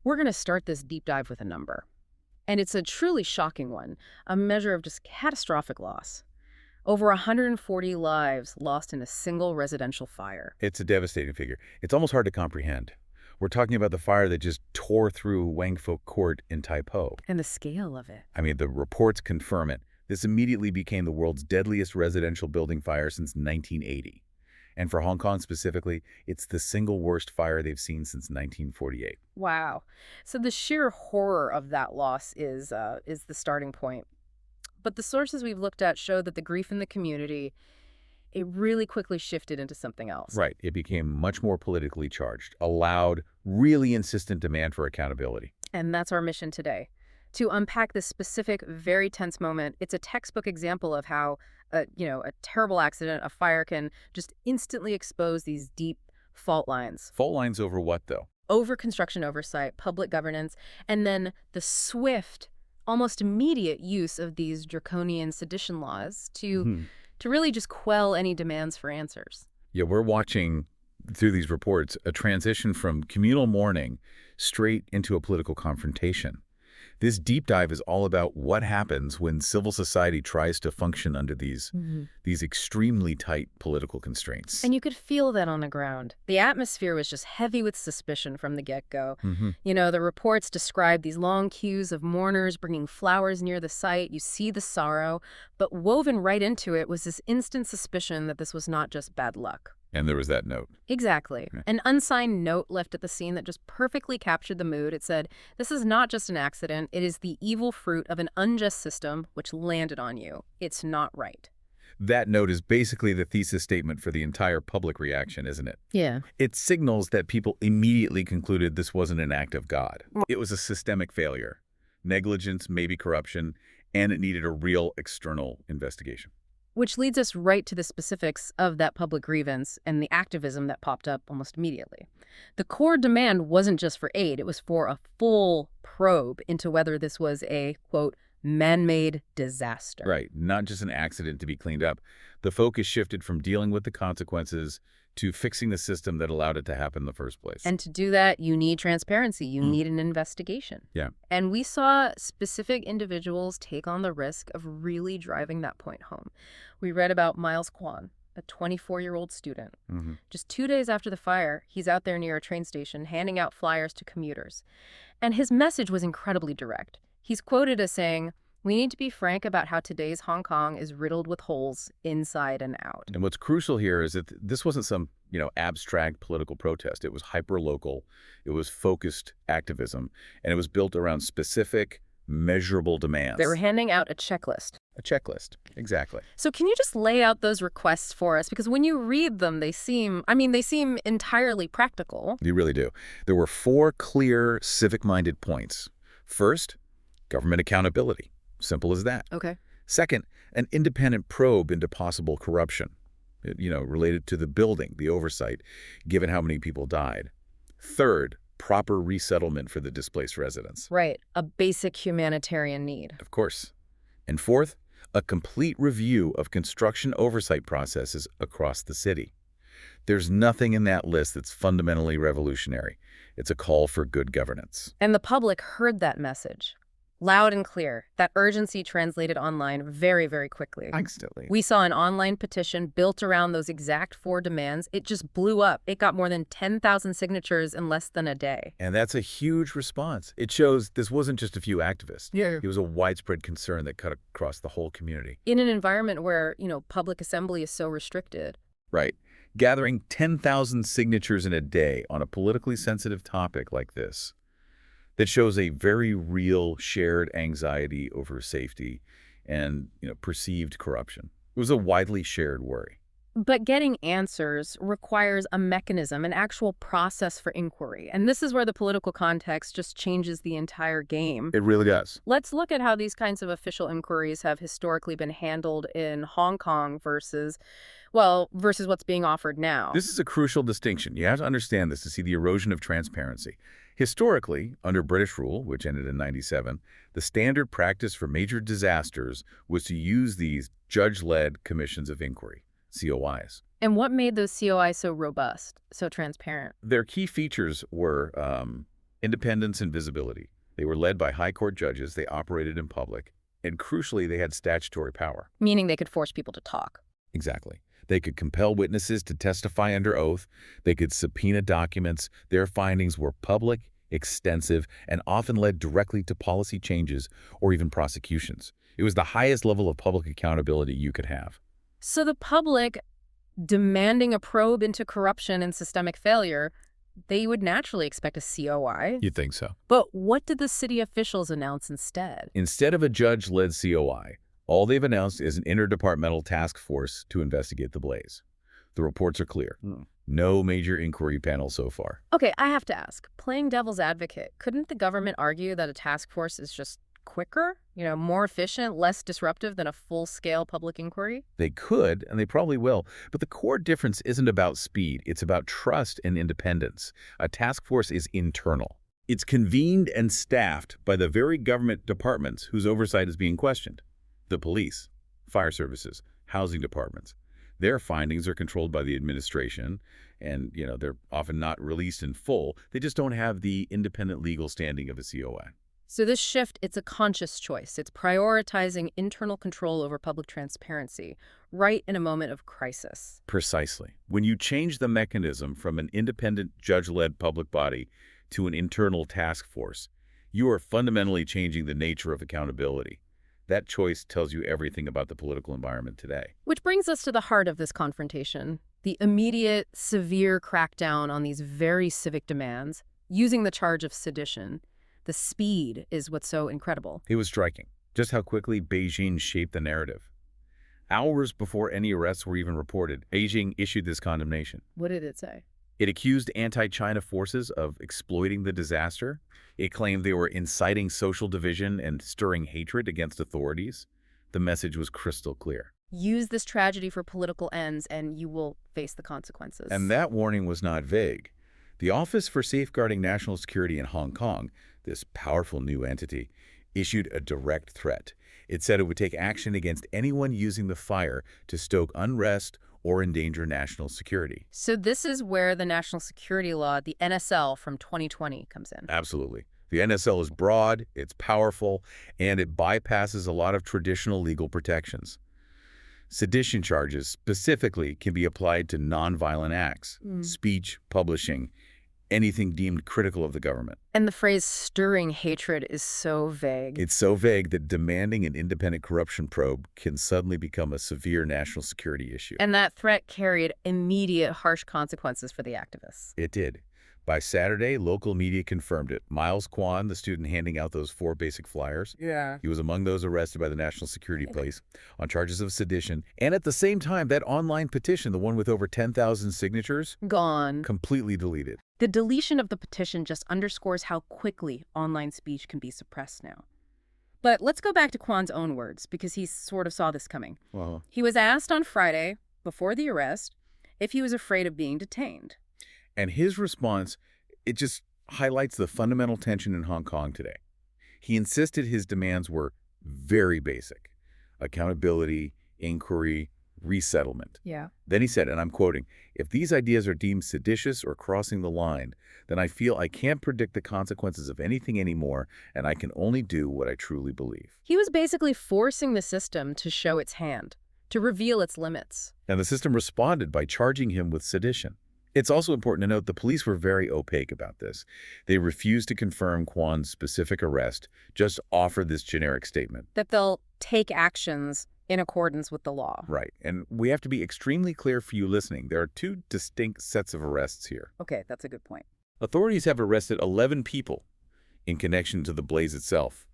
We're going to start this deep dive with a number. And it's a truly shocking one, a measure of just catastrophic loss. Over 140 lives lost in a single residential fire. It's a devastating figure. It's almost hard to comprehend. We're talking about the fire that just tore through Wang Fuk Court in Taipo. And the scale of it. I mean, the reports confirm it. This immediately became the world's deadliest residential building fire since 1980. And for Hong Kong specifically, it's the single worst fire they've seen since 1948. Wow. So the sheer horror of that loss is the starting point. But the sources we've looked at show that the grief in the community, it really quickly shifted into something else. Right. It became much more politically charged, a loud, really insistent demand for accountability. And that's our mission today. To unpack this specific, very tense moment, it's a textbook example of how a terrible accident, a fire, can just instantly expose these deep fault lines. Fault lines over what, though? Over construction oversight, public governance, and then the swift, almost immediate use of these draconian sedition laws to really just quell any demands for answers. Yeah, we're watching, through these reports, a transition from communal mourning straight into a political confrontation. This deep dive is all about what happens when civil society tries to function under these extremely tight political constraints. And you could feel that on the ground. The atmosphere was just heavy with suspicion from the get-go. The reports describe these long queues of mourners bringing flowers near the site. You see the sorrow, but woven right into it was this instant suspicion that this was not just bad luck. And there was that note. Exactly. An unsigned note left at the scene that just perfectly captured the mood. It said, "This is not just an accident. It is the evil fruit of an unjust system which landed on you. It's not right." That note is basically the thesis statement for the entire public reaction, isn't it? Yeah. It signals that people immediately concluded this wasn't an act of God. It was a systemic failure. Negligence, maybe corruption, and it needed a real external investigation. Which leads us right to the specifics of that public grievance and the activism that popped up almost immediately. The core demand wasn't just for aid, it was for a full probe into whether this was a, quote, man-made disaster. Right, not just an accident to be cleaned up. The focus shifted from dealing with the consequences to fixing the system that allowed it to happen in the first place. And to do that, you need transparency. You need an investigation. Yeah. And we saw specific individuals take on the risk of really driving that point home. We read about Kwan, a 24-year-old student. Just 2 days after the fire, he's out there near a train station handing out flyers to commuters. And his message was incredibly direct. He's quoted as saying, "We need to be frank about how today's Hong Kong is riddled with holes inside and out." And what's crucial here is that this wasn't some, abstract political protest. It was hyper-local. It was focused activism. And it was built around specific, measurable demands. They were handing out a checklist. A checklist. Exactly. So can you just lay out those requests for us? Because when you read them, they seem entirely practical. You really do. There were 4 clear, civic-minded points. First, government accountability. Simple as that. Okay. Second, an independent probe into possible corruption, related to the building, the oversight, given how many people died. Third, proper resettlement for the displaced residents. Right. A basic humanitarian need. Of course. And fourth, a complete review of construction oversight processes across the city. There's nothing in that list that's fundamentally revolutionary. It's a call for good governance. And the public heard that message. Loud and clear. That urgency translated online very, very quickly. Instantly. We saw an online petition built around those exact 4 demands. It just blew up. It got more than 10,000 signatures in less than a day. And that's a huge response. It shows this wasn't just a few activists. Yeah. It was a widespread concern that cut across the whole community. In an environment where, public assembly is so restricted. Right. Gathering 10,000 signatures in a day on a politically sensitive topic like this, that shows a very real shared anxiety over safety and, perceived corruption. It was a widely shared worry. But getting answers requires a mechanism, an actual process for inquiry. And this is where the political context just changes the entire game. It really does. Let's look at how these kinds of official inquiries have historically been handled in Hong Kong versus what's being offered now. This is a crucial distinction. You have to understand this to see the erosion of transparency. Historically, under British rule, which ended in 1997, the standard practice for major disasters was to use these judge-led commissions of inquiry, COIs. And what made those COIs so robust, so transparent? Their key features were Independence and visibility. They were led by high court judges, they operated in public, and crucially, they had statutory power. Meaning they could force people to talk. Exactly. They could compel witnesses to testify under oath. They could subpoena documents. Their findings were public, extensive, and often led directly to policy changes or even prosecutions. It was the highest level of public accountability you could have. So the public demanding a probe into corruption and systemic failure, they would naturally expect a COI. You'd think so. But what did the city officials announce instead? Instead of a judge-led COI, all they've announced is an interdepartmental task force to investigate the blaze. The reports are clear. No major inquiry panel so far. Okay, I have to ask, playing devil's advocate, couldn't the government argue that a task force is just quicker, more efficient, less disruptive than a full-scale public inquiry? They could, and they probably will, but the core difference isn't about speed. It's about trust and independence. A task force is internal. It's convened and staffed by the very government departments whose oversight is being questioned. The police, fire services, housing departments. Their findings are controlled by the administration, and, they're often not released in full. They just don't have the independent legal standing of a COI. So this shift, it's a conscious choice. It's prioritizing internal control over public transparency, right in a moment of crisis. Precisely. When you change the mechanism from an independent judge-led public body to an internal task force, you are fundamentally changing the nature of accountability. That choice tells you everything about the political environment today. Which brings us to the heart of this confrontation, the immediate, severe crackdown on these very civic demands, using the charge of sedition. The speed is what's so incredible. It was striking, just how quickly Beijing shaped the narrative. Hours before any arrests were even reported, Beijing issued this condemnation. What did it say? It accused anti-China forces of exploiting the disaster. It claimed they were inciting social division and stirring hatred against authorities. The message was crystal clear. Use this tragedy for political ends and you will face the consequences. And that warning was not vague. The Office for Safeguarding National Security in Hong Kong, this powerful new entity, issued a direct threat. It said it would take action against anyone using the fire to stoke unrest or endanger national security. So this is where the national security law, the NSL from 2020, comes in. Absolutely. The NSL is broad, it's powerful, and it bypasses a lot of traditional legal protections. Sedition charges specifically can be applied to nonviolent acts, speech, publishing, anything deemed critical of the government. And the phrase stirring hatred is so vague. It's so vague that demanding an independent corruption probe can suddenly become a severe national security issue. And that threat carried immediate harsh consequences for the activists. It did. By Saturday, local media confirmed it. Kwan, the student handing out those 4 basic flyers, he was among those arrested by the National Security Police on charges of sedition. And at the same time, that online petition, the one with over 10,000 signatures, gone. Completely deleted. The deletion of the petition just underscores how quickly online speech can be suppressed now. But let's go back to Kwan's own words, because he sort of saw this coming. He was asked on Friday, before the arrest, if he was afraid of being detained. And his response, it just highlights the fundamental tension in Hong Kong today. He insisted his demands were very basic: accountability, inquiry, resettlement. Then he said, and I'm quoting, "If these ideas are deemed seditious or crossing the line, then I feel I can't predict the consequences of anything anymore, and I can only do what I truly believe." He was basically forcing the system to show its hand, to reveal its limits. And the system responded by charging him with sedition. It's also important to note the police were very opaque about this. They refused to confirm Kwan's specific arrest, just offered this generic statement. That they'll take actions in accordance with the law. Right. And we have to be extremely clear for you listening. There are 2 distinct sets of arrests here. Okay, that's a good point. Authorities have arrested 11 people in connection to the blaze itself,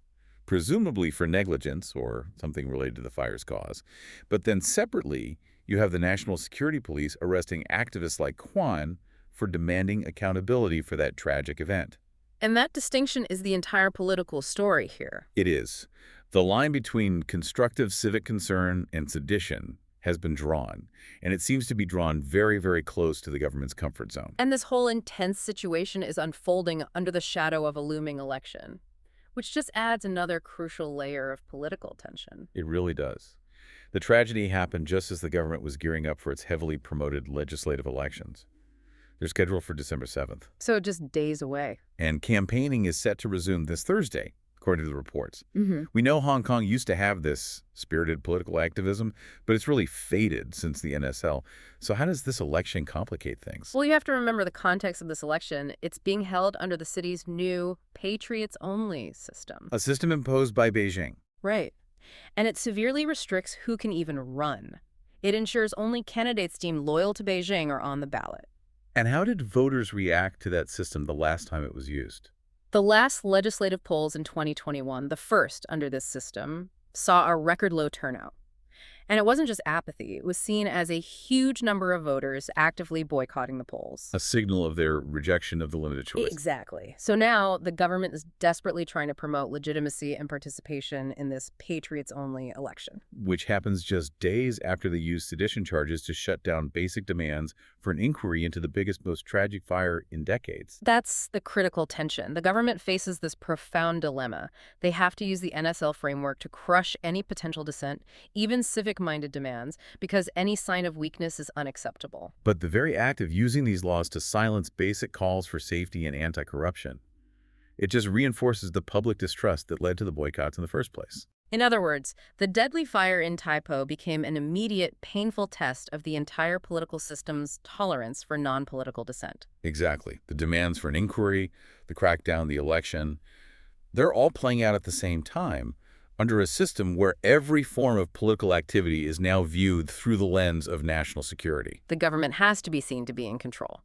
presumably for negligence or something related to the fire's cause. But then separately, you have the National Security Police arresting activists like Kwan for demanding accountability for that tragic event. And that distinction is the entire political story here. It is. The line between constructive civic concern and sedition has been drawn, and it seems to be drawn very, very close to the government's comfort zone. And this whole intense situation is unfolding under the shadow of a looming election, which just adds another crucial layer of political tension. It really does. The tragedy happened just as the government was gearing up for its heavily promoted legislative elections. They're scheduled for December 7th. So just days away. And campaigning is set to resume this Thursday, according to the reports. Mm-hmm. We know Hong Kong used to have this spirited political activism, but it's really faded since the NSL. So how does this election complicate things? Well, you have to remember the context of this election. It's being held under the city's new patriots-only system. A system imposed by Beijing. Right. And it severely restricts who can even run. It ensures only candidates deemed loyal to Beijing are on the ballot. And how did voters react to that system the last time it was used? The last legislative polls in 2021, the first under this system, saw a record low turnout. And it wasn't just apathy. It was seen as a huge number of voters actively boycotting the polls. A signal of their rejection of the limited choice. Exactly. So now the government is desperately trying to promote legitimacy and participation in this patriots-only election. Which happens just days after they used sedition charges to shut down basic demands for an inquiry into the biggest, most tragic fire in decades. That's the critical tension. The government faces this profound dilemma. They have to use the NSL framework to crush any potential dissent, even civic-minded demands, because any sign of weakness is unacceptable. But the very act of using these laws to silence basic calls for safety and anti-corruption, it just reinforces the public distrust that led to the boycotts in the first place. In other words, the deadly fire in Taipo became an immediate, painful test of the entire political system's tolerance for non-political dissent. Exactly. The demands for an inquiry, the crackdown, the election, they're all playing out at the same time under a system where every form of political activity is now viewed through the lens of national security. The government has to be seen to be in control,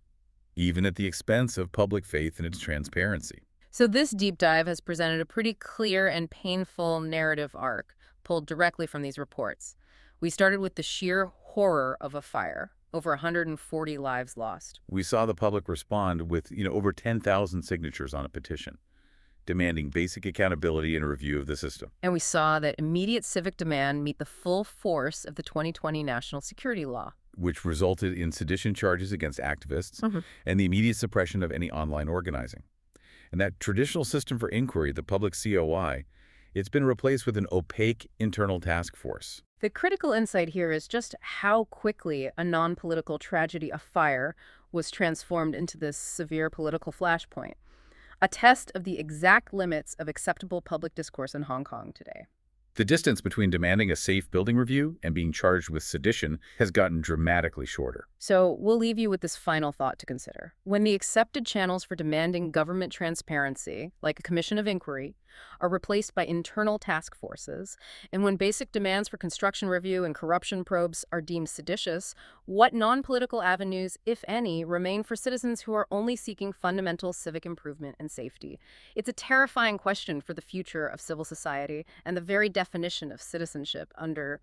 even at the expense of public faith and its transparency. So this deep dive has presented a pretty clear and painful narrative arc pulled directly from these reports. We started with the sheer horror of a fire, over 140 lives lost. We saw the public respond with, over 10,000 signatures on a petition, demanding basic accountability and a review of the system. And we saw that immediate civic demand meet the full force of the 2020 national security law, which resulted in sedition charges against activists and the immediate suppression of any online organizing. And that traditional system for inquiry, the public COI, it's been replaced with an opaque internal task force. The critical insight here is just how quickly a non-political tragedy, a fire, was transformed into this severe political flashpoint, a test of the exact limits of acceptable public discourse in Hong Kong today. The distance between demanding a safe building review and being charged with sedition has gotten dramatically shorter. So we'll leave you with this final thought to consider. When the accepted channels for demanding government transparency, like a commission of inquiry, are replaced by internal task forces, and when basic demands for construction review and corruption probes are deemed seditious, what non-political avenues, if any, remain for citizens who are only seeking fundamental civic improvement and safety? It's a terrifying question for the future of civil society and the very definition of citizenship under